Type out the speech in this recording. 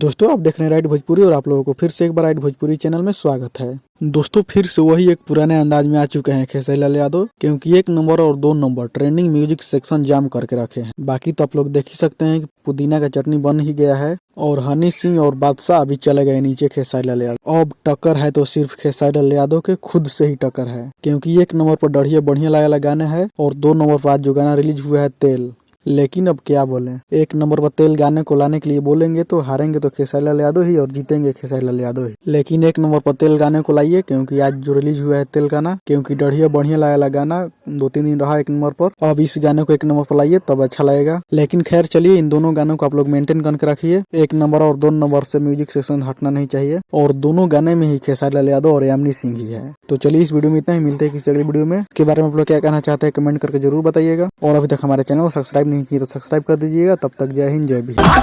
दोस्तों आप देख रहे हैं राइट भोजपुरी और आप लोगों को फिर से एक बार राइट भोजपुरी चैनल में स्वागत है। दोस्तों फिर से वही एक पुराने अंदाज में आ चुके हैं खेसारी लाल यादव, क्योंकि 1 नंबर और 2 नंबर ट्रेंडिंग म्यूजिक सेक्शन जाम करके रखे हैं। बाकी तो आप लोग देख ही सकते हैं कि पुदीना का चटनी बन ही गया है और हनी सिंह और बादशाह अभी चले गए नीचे खेसारी लाल यादव। अब टक्कर है तो सिर्फ खेसारी लाल यादव के खुद से ही टक्कर है, क्योंकि 1 नंबर पर बढ़िया बढ़िया वाला गाना है और 2 नंबर पर आज जो गाना रिलीज हुआ है तेल। लेकिन अब क्या बोलें, 1 नंबर पर तेल गाने को लाने के लिए बोलेंगे तो हारेंगे तो खेसारी लाल यादव ही और जीतेंगे खेसारी लाल यादव ही। लेकिन 1 नंबर पर तेल गाने को लाइए, क्योंकि आज जो रिलीज हुआ है तेल गाना, क्योंकि बढ़िया बढ़िया वाला गाना 2-3 दिन रहा 1 नंबर पर। अब इस गाने को 1 नंबर पर लाइए तब अच्छा लगेगा। लेकिन खैर चलिए, इन दोनों गानों को आप लोग मेंटेन करके रखिए। 1 नंबर और 2 नंबर से म्यूजिक सेक्शन हटना नहीं चाहिए और दोनों गाने में ही खेसारी लाल यादव और यामिनी सिंह ही है। तो चलिए इस वीडियो में इतना ही, मिलते हैं किसी अगली वीडियो में। इसके बारे में आप लोग क्या कहना चाहते हैं कमेंट करके जरूर बताइएगा, और अभी तक हमारे चैनल को सब्सक्राइब नहीं किया तो सब्सक्राइब कर दीजिएगा। तब तक जय हिंद जय बिहार।